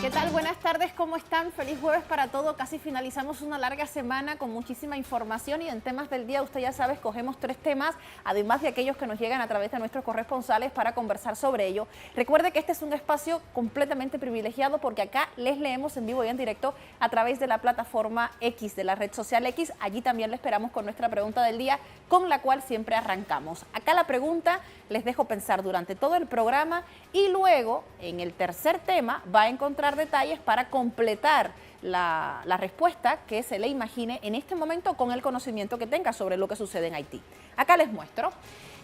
¿Qué tal? Buenas tardes, ¿cómo están? Feliz jueves para todos. Casi finalizamos una larga semana con muchísima información y en temas del día, usted ya sabe, escogemos 3 temas, además de aquellos que nos llegan a través de nuestros corresponsales para conversar sobre ello. Recuerde que este es un espacio completamente privilegiado porque acá les leemos en vivo y en directo a través de la plataforma X, de la red social X. Allí también le esperamos con nuestra pregunta del día, con la cual siempre arrancamos. Acá la pregunta les dejo pensar durante todo el programa y luego, en el tercer tema, va a encontrar detalles para completar la respuesta que se le imagine en este momento con el conocimiento que tenga sobre lo que sucede en Haití. Acá les muestro.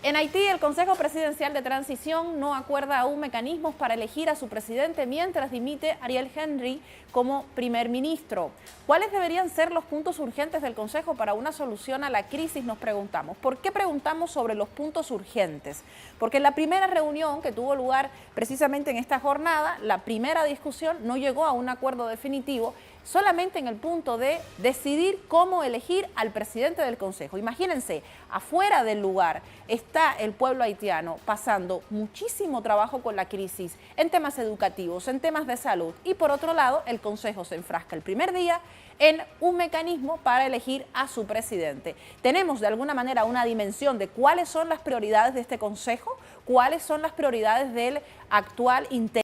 En Haití, el Consejo Presidencial de Transición no acuerda aún mecanismos para elegir a su presidente mientras dimite Ariel Henry como primer ministro. ¿Cuáles deberían ser los puntos urgentes del Consejo para una solución a la crisis? Nos preguntamos. ¿Por qué preguntamos sobre los puntos urgentes? Porque en la primera reunión que tuvo lugar precisamente en esta jornada, la primera discusión no llegó a un acuerdo definitivo, solamente en el punto de decidir cómo elegir al presidente del Consejo. Imagínense, afuera del lugar está el pueblo haitiano pasando muchísimo trabajo con la crisis en temas educativos, en temas de salud, y por otro lado el Consejo se enfrasca el primer día en un mecanismo para elegir a su presidente. Tenemos de alguna manera una dimensión de cuáles son las prioridades de este Consejo, cuáles son las prioridades del actual interino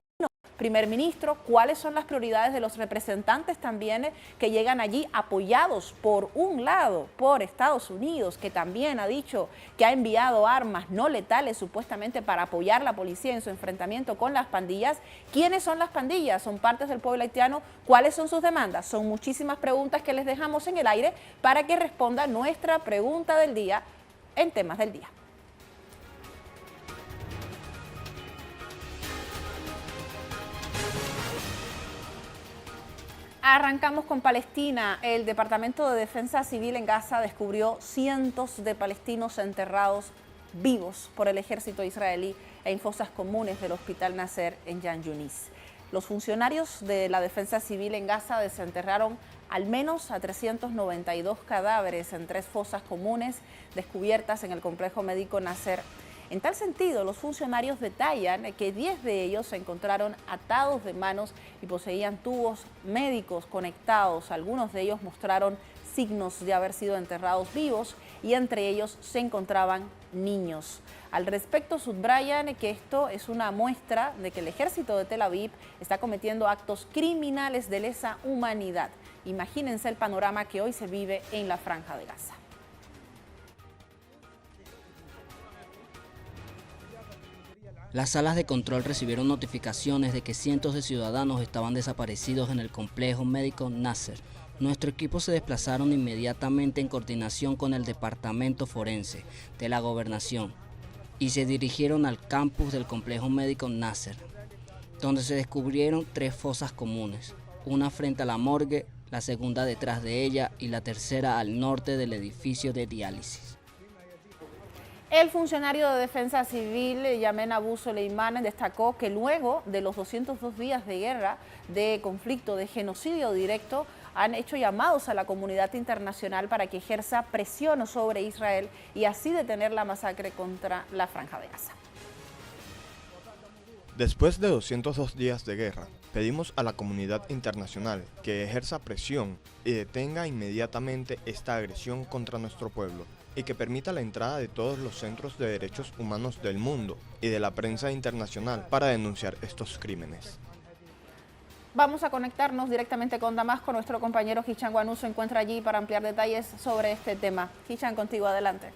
primer ministro, cuáles son las prioridades de los representantes también que llegan allí apoyados por un lado por Estados Unidos, que también ha dicho que ha enviado armas no letales supuestamente para apoyar a la policía en su enfrentamiento con las pandillas. ¿Quiénes son las pandillas? ¿Son partes del pueblo haitiano? ¿Cuáles son sus demandas? Son muchísimas preguntas que les dejamos en el aire para que responda nuestra pregunta del día en temas del día. Arrancamos con Palestina. El Departamento de Defensa Civil en Gaza descubrió cientos de palestinos enterrados vivos por el ejército israelí en fosas comunes del Hospital Nasser en Yan Yunis. Los funcionarios de la Defensa Civil en Gaza desenterraron al menos a 392 cadáveres en 3 fosas comunes descubiertas en el complejo médico Nasser. En tal sentido, los funcionarios detallan que 10 de ellos se encontraron atados de manos y poseían tubos médicos conectados. Algunos de ellos mostraron signos de haber sido enterrados vivos y entre ellos se encontraban niños. Al respecto, subrayan que esto es una muestra de que el ejército de Tel Aviv está cometiendo actos criminales de lesa humanidad. Imagínense el panorama que hoy se vive en la Franja de Gaza. Las salas de control recibieron notificaciones de que cientos de ciudadanos estaban desaparecidos en el complejo médico Nasser. Nuestro equipo se desplazaron inmediatamente en coordinación con el Departamento Forense de la Gobernación y se dirigieron al campus del complejo médico Nasser, donde se descubrieron 3 fosas comunes, una frente a la morgue, la segunda detrás de ella y la tercera al norte del edificio de diálisis. El funcionario de Defensa Civil, Yamen Abu Soleiman, destacó que luego de los 202 días de guerra, de conflicto, de genocidio directo, han hecho llamados a la comunidad internacional para que ejerza presión sobre Israel y así detener la masacre contra la Franja de Gaza. Después de 202 días de guerra, pedimos a la comunidad internacional que ejerza presión y detenga inmediatamente esta agresión contra nuestro pueblo y que permita la entrada de todos los centros de derechos humanos del mundo y de la prensa internacional para denunciar estos crímenes. Vamos a conectarnos directamente con Damasco. Nuestro compañero Hichan Guanú se encuentra allí para ampliar detalles sobre este tema. Hichan, contigo, adelante.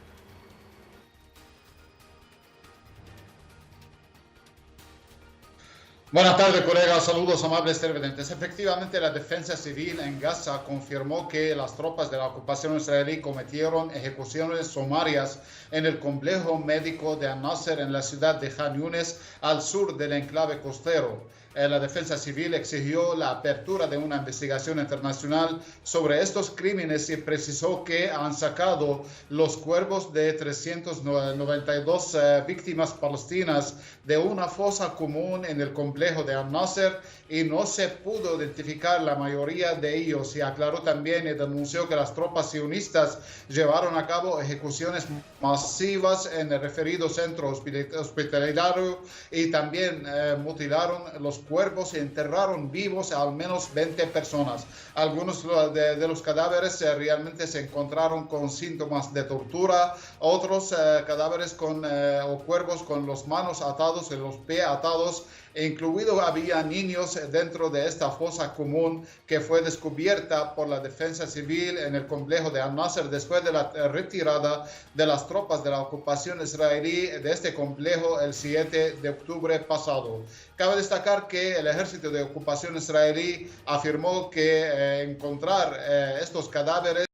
Buenas tardes, colegas. Saludos, amables televidentes. Efectivamente, la Defensa Civil en Gaza confirmó que las tropas de la ocupación israelí cometieron ejecuciones sumarias en el complejo médico de Al-Nasser en la ciudad de Khan Yunis, al sur del enclave costero. La Defensa Civil exigió la apertura de una investigación internacional sobre estos crímenes y precisó que han sacado los cuerpos de 392 víctimas palestinas de una fosa común en el complejo complejo de Al-Nasser y no se pudo identificar la mayoría de ellos. Y aclaró también y denunció que las tropas sionistas llevaron a cabo ejecuciones masivas en el referido centro hospitalario y también mutilaron los cuerpos y enterraron vivos a al menos 20 personas. Algunos de los cadáveres realmente se encontraron con síntomas de tortura, otros cadáveres o cuerpos con las manos atados y los pies atados. Incluido había niños dentro de esta fosa común que fue descubierta por la defensa civil en el complejo de Al-Nasser después de la retirada de las tropas de la ocupación israelí de este complejo el 7 de octubre pasado. Cabe destacar que el ejército de ocupación israelí afirmó que encontrar estos cadáveres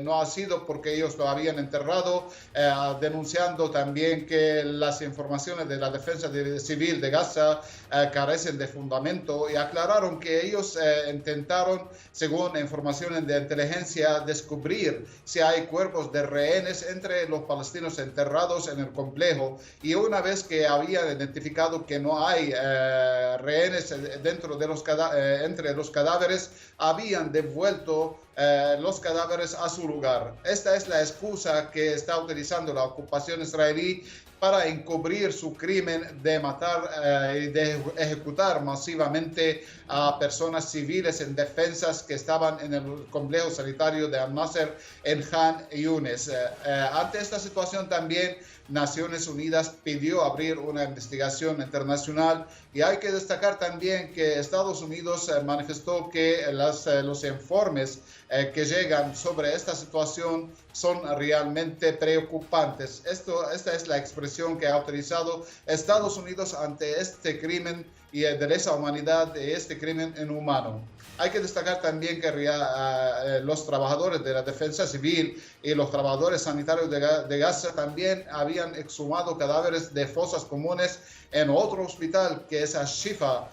no ha sido porque ellos lo habían enterrado, denunciando también que las informaciones de la defensa civil de Gaza carecen de fundamento, y aclararon que ellos intentaron, según informaciones de inteligencia, descubrir si hay cuerpos de rehenes entre los palestinos enterrados en el complejo, y una vez que habían identificado que no hay rehenes dentro de entre los cadáveres, habían devuelto los cadáveres a su lugar. Esta es la excusa que está utilizando la ocupación israelí para encubrir su crimen de matar y de ejecutar masivamente a personas civiles indefensas que estaban en el complejo sanitario de Al-Nasser en Khan Yunis. Ante esta situación también Naciones Unidas pidió abrir una investigación internacional, y hay que destacar también que Estados Unidos manifestó que los informes que llegan sobre esta situación son realmente preocupantes. Esta es la expresión que ha utilizado Estados Unidos ante este crimen y de lesa humanidad, de este crimen inhumano. Hay que destacar también que los trabajadores de la defensa civil y los trabajadores sanitarios de Gaza también habían exhumado cadáveres de fosas comunes en otro hospital, que es Al-Shifa,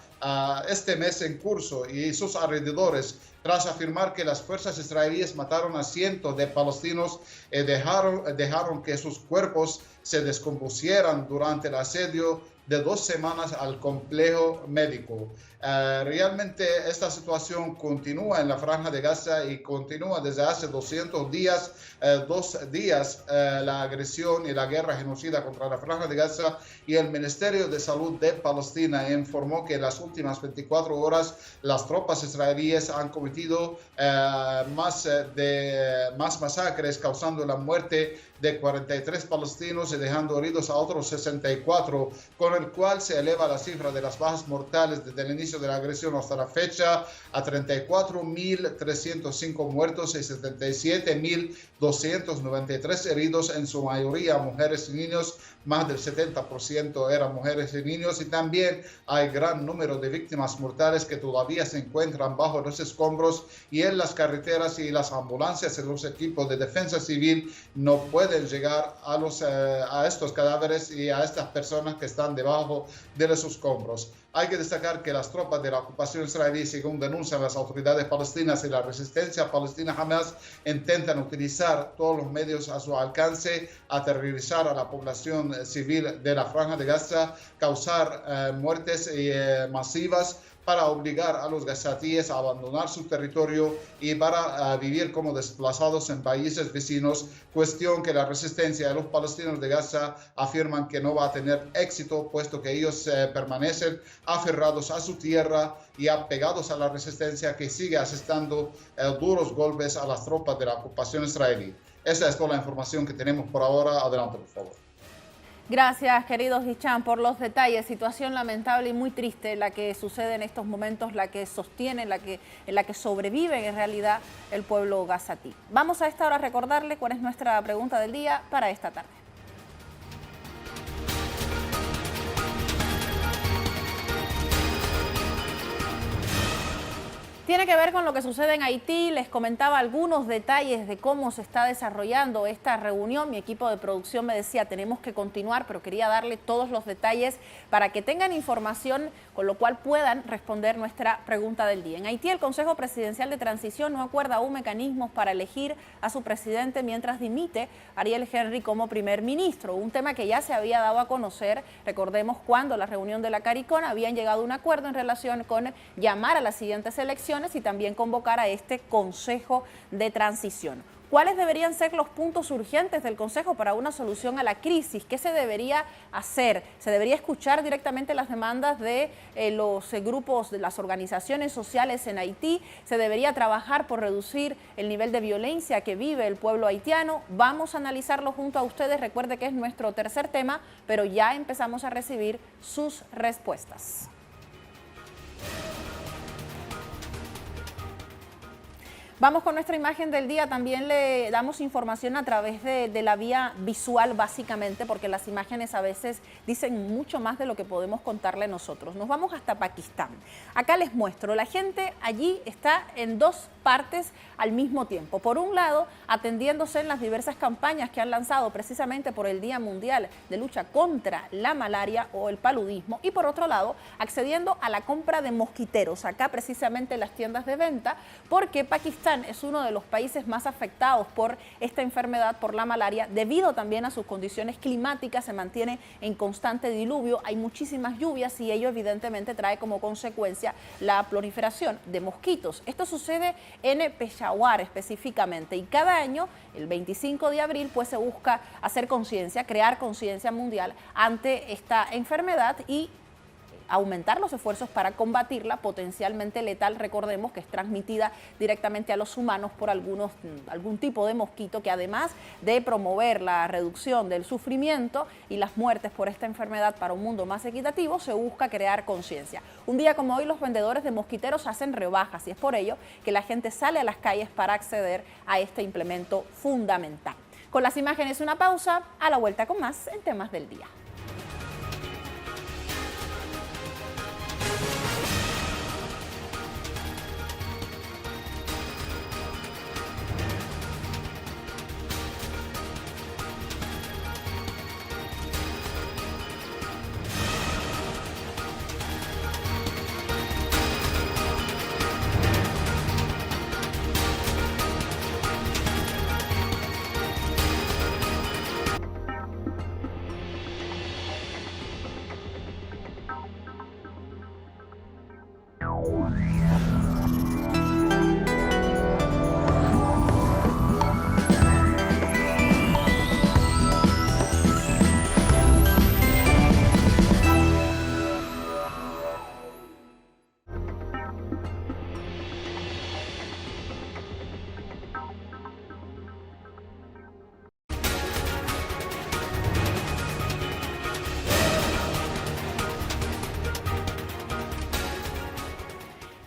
este mes en curso, y sus alrededores, tras afirmar que las fuerzas israelíes mataron a cientos de palestinos y dejaron que sus cuerpos se descompusieran durante el asedio de 2 semanas al complejo médico. Realmente esta situación continúa en la Franja de Gaza y continúa desde hace 200 días, 2 días, la agresión y la guerra genocida contra la Franja de Gaza, y el Ministerio de Salud de Palestina informó que en las últimas 24 horas las tropas israelíes han cometido más masacres, causando la muerte de 43 palestinos y dejando heridos a otros 64, con el cual se eleva la cifra de las bajas mortales desde el inicio de la agresión hasta la fecha a 34.305 muertos y 77.293 heridos, en su mayoría mujeres y niños. Más del 70% eran mujeres y niños, y también hay gran número de víctimas mortales que todavía se encuentran bajo los escombros, y en las carreteras y las ambulancias y los equipos de defensa civil no pueden llegar a estos cadáveres y a estas personas que están debajo de los escombros. Hay que destacar que las tropas de la ocupación israelí, según denuncian las autoridades palestinas y la resistencia palestina Hamas, intentan utilizar todos los medios a su alcance, aterrorizar a la población civil de la Franja de Gaza, causar muertes masivas, para obligar a los gazatíes a abandonar su territorio y para vivir como desplazados en países vecinos, cuestión que la resistencia de los palestinos de Gaza afirman que no va a tener éxito, puesto que ellos permanecen aferrados a su tierra y apegados a la resistencia, que sigue asestando duros golpes a las tropas de la ocupación israelí. Esa es toda la información que tenemos por ahora. Adelante, por favor. Gracias, queridos Hicham, por los detalles. Situación lamentable y muy triste la que sucede en estos momentos, la que sostiene, en la que sobrevive en realidad el pueblo gazatí. Vamos a esta hora a recordarle cuál es nuestra pregunta del día para esta tarde. Tiene que ver con lo que sucede en Haití. Les comentaba algunos detalles de cómo se está desarrollando esta reunión. Mi equipo de producción me decía, tenemos que continuar, pero quería darle todos los detalles para que tengan información con lo cual puedan responder nuestra pregunta del día. En Haití, el Consejo Presidencial de Transición no acuerda aún mecanismos para elegir a su presidente mientras dimite Ariel Henry como primer ministro. Un tema que ya se había dado a conocer, recordemos cuando la reunión de la CARICOM habían llegado a un acuerdo en relación con llamar a las siguientes elecciones y también convocar a este Consejo de Transición. ¿Cuáles deberían ser los puntos urgentes del Consejo para una solución a la crisis? ¿Qué se debería hacer? ¿Se debería escuchar directamente las demandas de los grupos, de las organizaciones sociales en Haití? ¿Se debería trabajar por reducir el nivel de violencia que vive el pueblo haitiano? Vamos a analizarlo junto a ustedes. Recuerde que es nuestro tercer tema, pero ya empezamos a recibir sus respuestas. Vamos con nuestra imagen del día. También le damos información a través de la vía visual, básicamente, porque las imágenes a veces dicen mucho más de lo que podemos contarle nosotros. Nos vamos hasta Pakistán. Acá les muestro, la gente allí está en dos partes al mismo tiempo. Por un lado, atendiéndose en las diversas campañas que han lanzado precisamente por el Día Mundial de Lucha contra la Malaria o el paludismo. Y por otro lado, accediendo a la compra de mosquiteros, acá precisamente en las tiendas de venta, porque Pakistán es uno de los países más afectados por esta enfermedad, por la malaria, debido también a sus condiciones climáticas. Se mantiene en constante diluvio, hay muchísimas lluvias y ello evidentemente trae como consecuencia la proliferación de mosquitos. Esto sucede en Peshawar específicamente, y cada año, el 25 de abril, pues se busca hacer conciencia, crear conciencia mundial ante esta enfermedad y aumentar los esfuerzos para combatirla, potencialmente letal. Recordemos que es transmitida directamente a los humanos por algún tipo de mosquito, que además de promover la reducción del sufrimiento y las muertes por esta enfermedad para un mundo más equitativo, se busca crear conciencia. Un día como hoy, los vendedores de mosquiteros hacen rebajas y es por ello que la gente sale a las calles para acceder a este implemento fundamental. Con las imágenes, una pausa, a la vuelta con más en Temas del Día.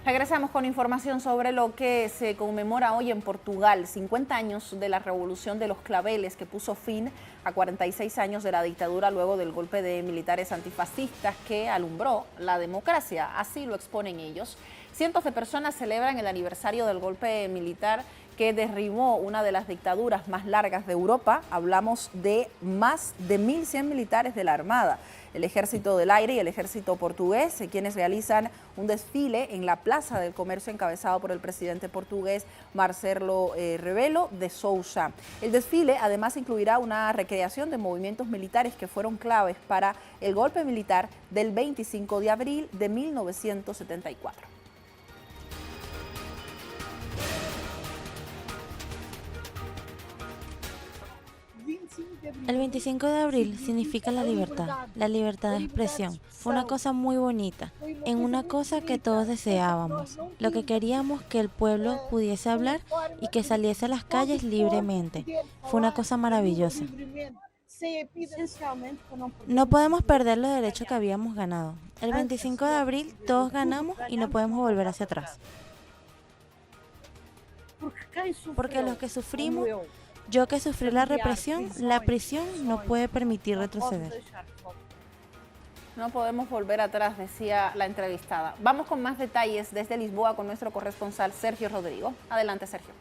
Regresamos con información sobre lo que se conmemora hoy en Portugal, 50 años de la Revolución de los Claveles, que puso fin a 46 años de la dictadura luego del golpe de militares antifascistas que alumbró la democracia. Así lo exponen ellos. Cientos de personas celebran el aniversario del golpe militar que derribó una de las dictaduras más largas de Europa. Hablamos de más de 1.100 militares de la Armada, el Ejército del Aire y el Ejército portugués, quienes realizan un desfile en la Plaza del Comercio encabezado por el presidente portugués Marcelo Rebelo de Sousa. El desfile además incluirá una recreación de movimientos militares que fueron claves para el golpe militar del 25 de abril de 1974. El 25 de abril significa la libertad de expresión. Fue una cosa muy bonita, en una cosa que todos deseábamos. Lo que queríamos, que el pueblo pudiese hablar y que saliese a las calles libremente. Fue una cosa maravillosa. No podemos perder los derechos que habíamos ganado. El 25 de abril todos ganamos y no podemos volver hacia atrás. Porque los que sufrimos, yo que sufrí la represión, la prisión no puede permitir retroceder. No podemos volver atrás, decía la entrevistada. Vamos con más detalles desde Lisboa con nuestro corresponsal Sergio Rodrigo. Adelante, Sergio.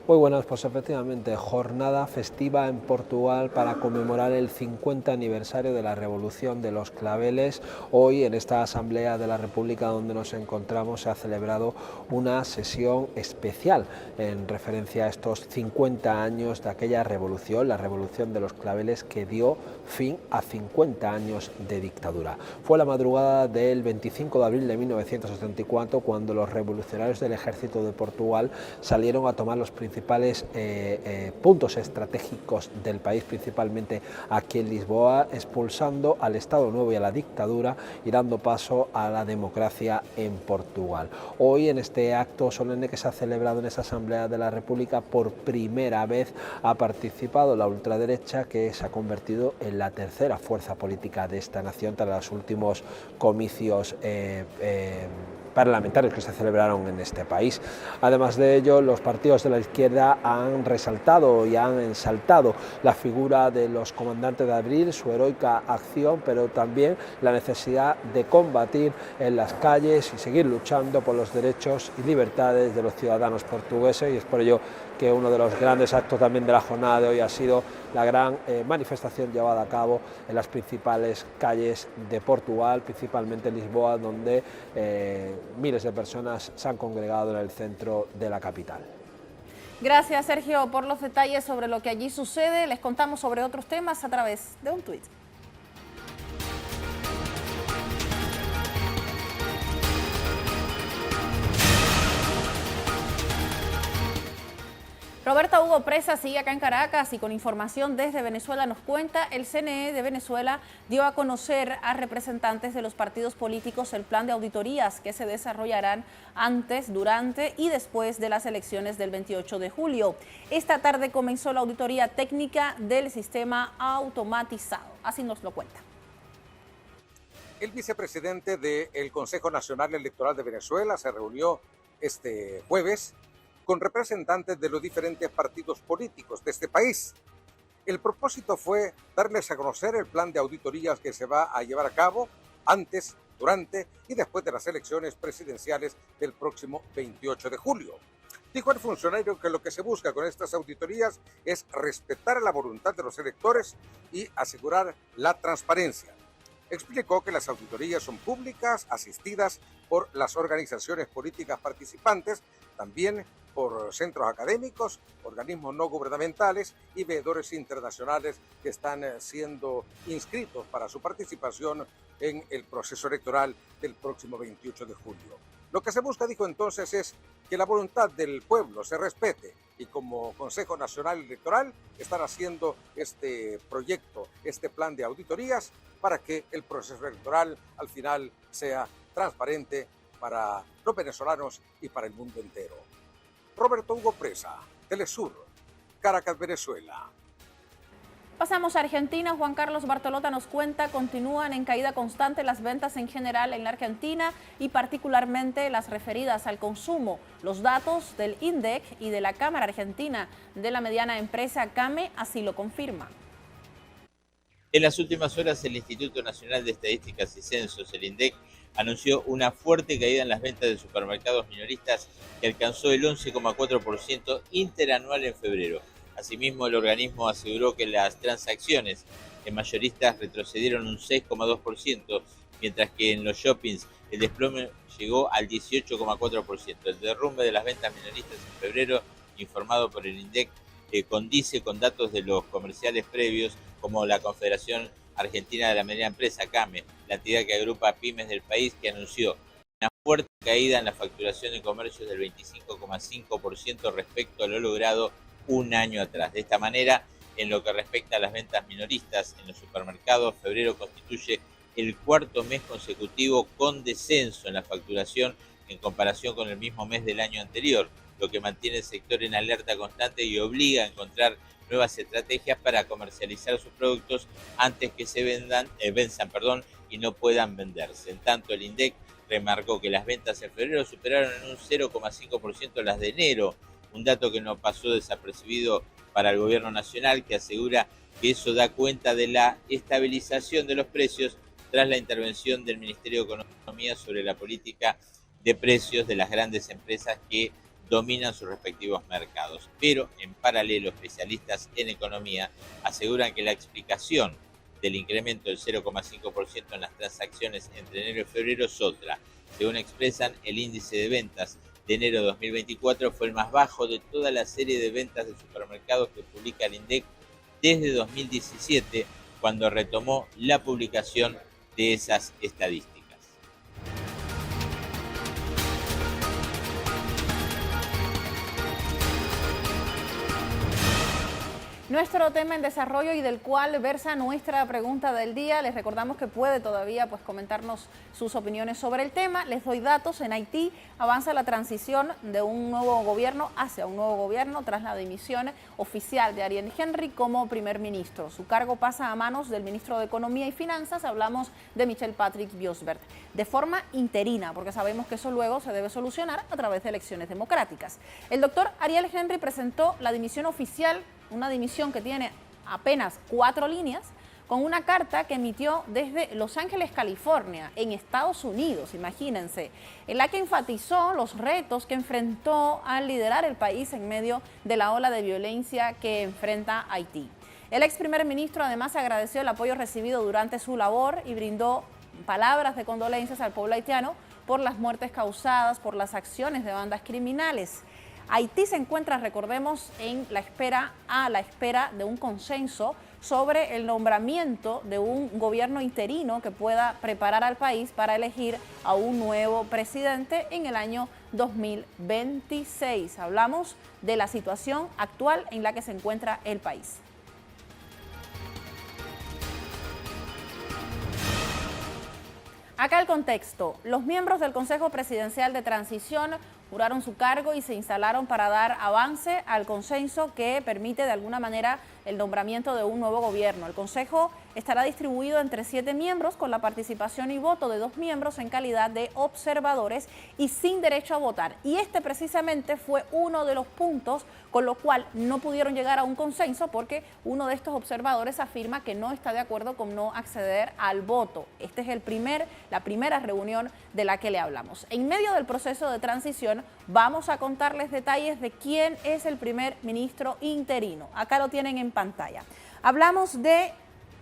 Muy buenas, pues efectivamente, jornada festiva en Portugal para conmemorar el 50 aniversario de la Revolución de los Claveles. Hoy en esta Asamblea de la República donde nos encontramos se ha celebrado una sesión especial en referencia a estos 50 años de aquella revolución, la Revolución de los Claveles que dio fin a 50 años de dictadura. Fue la madrugada del 25 de abril de 1974 cuando los revolucionarios del ejército de Portugal salieron a tomar los principales puntos estratégicos del país, principalmente aquí en Lisboa, expulsando al Estado Nuevo y a la dictadura y dando paso a la democracia en Portugal. Hoy, en este acto solemne que se ha celebrado en esa Asamblea de la República, por primera vez ha participado la ultraderecha, que se ha convertido en la tercera fuerza política de esta nación tras los últimos comicios parlamentarios que se celebraron en este país. Además de ello, los partidos de la izquierda han resaltado y han ensaltado la figura de los comandantes de abril, su heroica acción, pero también la necesidad de combatir en las calles y seguir luchando por los derechos y libertades de los ciudadanos portugueses, y es por ello que uno de los grandes actos también de la jornada de hoy ha sido la gran manifestación llevada a cabo en las principales calles de Portugal, principalmente en Lisboa, donde miles de personas se han congregado en el centro de la capital. Gracias, Sergio, por los detalles sobre lo que allí sucede. Les contamos sobre otros temas a través de un tuit. Roberto Hugo Presa sigue acá en Caracas y con información desde Venezuela nos cuenta: el CNE de Venezuela dio a conocer a representantes de los partidos políticos el plan de auditorías que se desarrollarán antes, durante y después de las elecciones del 28 de julio. Esta tarde comenzó la auditoría técnica del sistema automatizado. Así nos lo cuenta. El vicepresidente del Consejo Nacional Electoral de Venezuela se reunió este jueves con representantes de los diferentes partidos políticos de este país. El propósito fue darles a conocer el plan de auditorías que se va a llevar a cabo antes, durante y después de las elecciones presidenciales del próximo 28 de julio. Dijo el funcionario que lo que se busca con estas auditorías es respetar la voluntad de los electores y asegurar la transparencia. Explicó que las auditorías son públicas, asistidas por las organizaciones políticas participantes, también por centros académicos, organismos no gubernamentales y veedores internacionales que están siendo inscritos para su participación en el proceso electoral del próximo 28 de julio. Lo que se busca, dijo entonces, es que la voluntad del pueblo se respete, y como Consejo Nacional Electoral están haciendo este proyecto, este plan de auditorías, para que el proceso electoral al final sea transparente para los venezolanos y para el mundo entero. Roberto Hugo Presa, Telesur, Caracas, Venezuela. Pasamos a Argentina. Juan Carlos Bartolota nos cuenta: continúan en caída constante las ventas en general en la Argentina y particularmente las referidas al consumo. Los datos del INDEC y de la Cámara Argentina de la Mediana Empresa, CAME, así lo confirman. En las últimas horas, el Instituto Nacional de Estadísticas y Censos, el INDEC, anunció una fuerte caída en las ventas de supermercados minoristas que alcanzó el 11,4% interanual en febrero. Asimismo, el organismo aseguró que las transacciones en mayoristas retrocedieron un 6,2%, mientras que en los shoppings el desplome llegó al 18,4%. El derrumbe de las ventas minoristas en febrero, informado por el INDEC, condice con datos de los comerciales previos, como la Confederación Argentina de la Mediana Empresa, CAME, la entidad que agrupa pymes del país, que anunció una fuerte caída en la facturación de comercios del 25,5% respecto a lo logrado un año atrás. De esta manera, en lo que respecta a las ventas minoristas en los supermercados, febrero constituye el cuarto mes consecutivo con descenso en la facturación en comparación con el mismo mes del año anterior, lo que mantiene el sector en alerta constante y obliga a encontrar nuevas estrategias para comercializar sus productos antes que se venzan y no puedan venderse. En tanto, el INDEC remarcó que las ventas en febrero superaron en un 0,5% las de enero, un dato que no pasó desapercibido para el gobierno nacional, que asegura que eso da cuenta de la estabilización de los precios tras la intervención del Ministerio de Economía sobre la política de precios de las grandes empresas que dominan sus respectivos mercados. Pero, en paralelo, especialistas en economía aseguran que la explicación del incremento del 0,5% en las transacciones entre enero y febrero es otra. Según expresan, el índice de ventas de enero de 2024 fue el más bajo de toda la serie de ventas de supermercados que publica el INDEC desde 2017, cuando retomó la publicación de esas estadísticas. Nuestro tema en desarrollo y del cual versa nuestra pregunta del día. Les recordamos que puede todavía comentarnos sus opiniones sobre el tema. Les doy datos. En Haití avanza la transición de un nuevo gobierno hacia un nuevo gobierno tras la dimisión oficial de Ariel Henry como primer ministro. Su cargo pasa a manos del ministro de Economía y Finanzas. Hablamos de Michel Patrick Biosbert. De forma interina, porque sabemos que eso luego se debe solucionar a través de elecciones democráticas. El doctor Ariel Henry presentó la dimisión oficial, una dimisión que tiene apenas 4 líneas, con una carta que emitió desde Los Ángeles, California, en Estados Unidos, imagínense, en la que enfatizó los retos que enfrentó al liderar el país en medio de la ola de violencia que enfrenta Haití. El ex primer ministro además agradeció el apoyo recibido durante su labor y brindó palabras de condolencias al pueblo haitiano por las muertes causadas por las acciones de bandas criminales. Haití se encuentra, recordemos, a la espera de un consenso sobre el nombramiento de un gobierno interino que pueda preparar al país para elegir a un nuevo presidente en el año 2026. Hablamos de la situación actual en la que se encuentra el país. Acá el contexto. Los miembros del Consejo Presidencial de Transición juraron su cargo y se instalaron para dar avance al consenso que permite de alguna manera el nombramiento de un nuevo gobierno. El Consejo estará distribuido entre 7 miembros con la participación y voto de 2 miembros en calidad de observadores y sin derecho a votar. Y este precisamente fue uno de los puntos con lo cual no pudieron llegar a un consenso, porque uno de estos observadores afirma que no está de acuerdo con no acceder al voto. Esta es la primera reunión de la que le hablamos. En medio del proceso de transición vamos a contarles detalles de quién es el primer ministro interino. Acá lo tienen en pantalla. Hablamos de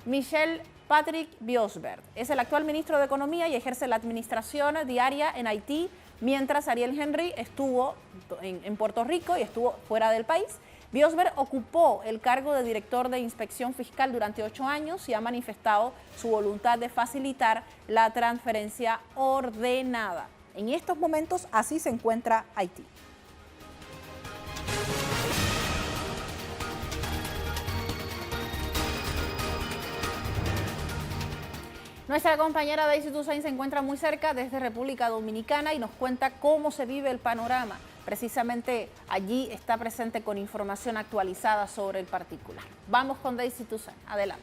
Michel Patrick Biosbert. Es el actual ministro de Economía y ejerce la administración diaria en Haití, mientras Ariel Henry estuvo en Puerto Rico y estuvo fuera del país. Biosbert ocupó el cargo de director de inspección fiscal durante 8 años y ha manifestado su voluntad de facilitar la transferencia ordenada. En estos momentos así se encuentra Haití. Nuestra compañera Daisy Toussaint se encuentra muy cerca desde República Dominicana y nos cuenta cómo se vive el panorama. Precisamente allí está presente con información actualizada sobre el particular. Vamos con Daisy Toussaint. Adelante.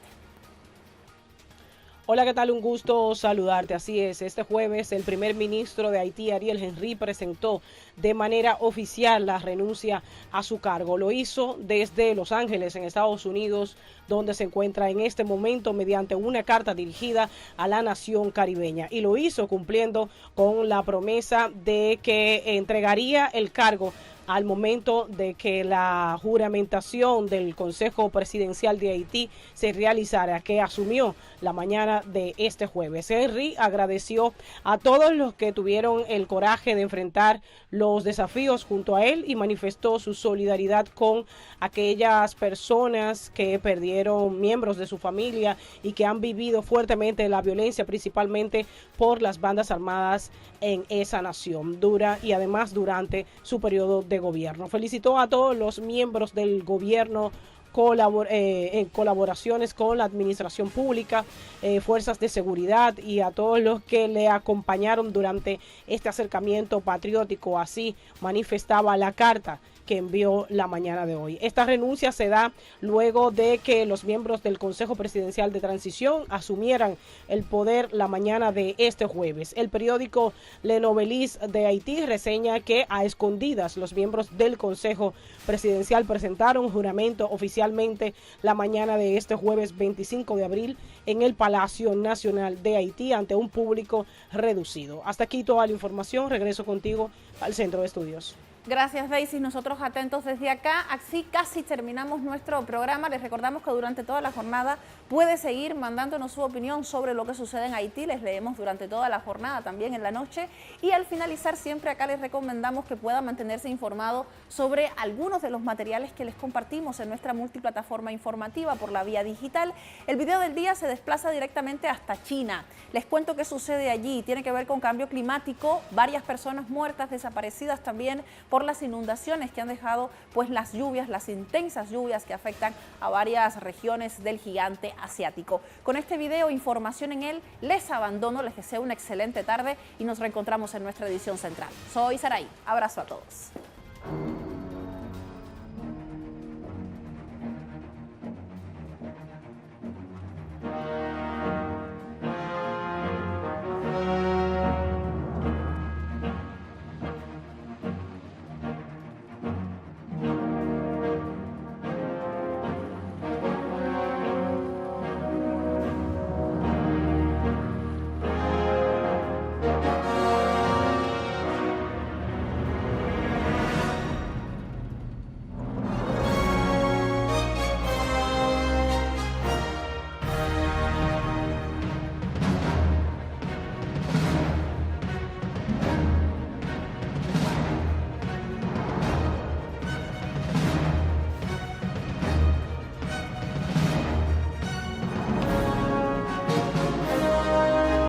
Hola, ¿qué tal? Un gusto saludarte. Así es, este jueves el primer ministro de Haití, Ariel Henry, presentó de manera oficial la renuncia a su cargo. Lo hizo desde Los Ángeles, en Estados Unidos, donde se encuentra en este momento mediante una carta dirigida a la nación caribeña. Y lo hizo cumpliendo con la promesa de que entregaría el cargo al momento de que la juramentación del Consejo Presidencial de Haití se realizara, que asumió la mañana de este jueves. Henry agradeció a todos los que tuvieron el coraje de enfrentar los desafíos junto a él y manifestó su solidaridad con aquellas personas que perdieron miembros de su familia y que han vivido fuertemente la violencia, principalmente por las bandas armadas en esa nación, además durante su periodo de gobierno. Felicitó a todos los miembros del gobierno en colaboraciones con la administración pública, fuerzas de seguridad y a todos los que le acompañaron durante este acercamiento patriótico. Así manifestaba la carta que envió la mañana de hoy. Esta renuncia se da luego de que los miembros del Consejo Presidencial de Transición asumieran el poder la mañana de este jueves. El periódico Le Noveliste de Haití reseña que a escondidas los miembros del Consejo Presidencial presentaron juramento oficial oficialmente la mañana de este jueves 25 de abril en el Palacio Nacional de Haití ante un público reducido. Hasta aquí toda la información. Regreso contigo al Centro de Estudios. Gracias, Daisy. Nosotros atentos desde acá. Así casi terminamos nuestro programa. Les recordamos que durante toda la jornada puede seguir mandándonos su opinión sobre lo que sucede en Haití. Les leemos durante toda la jornada, también en la noche. Y al finalizar siempre acá les recomendamos que pueda mantenerse informado sobre algunos de los materiales que les compartimos en nuestra multiplataforma informativa por la vía digital. El video del día se desplaza directamente hasta China. Les cuento qué sucede allí. Tiene que ver con cambio climático, varias personas muertas, desaparecidas también por las inundaciones que han dejado pues las lluvias, las intensas lluvias que afectan a varias regiones del gigante asiático. Con este video, información en él, les abandono, les deseo una excelente tarde y nos reencontramos en nuestra edición central. Soy Saraí, abrazo a todos.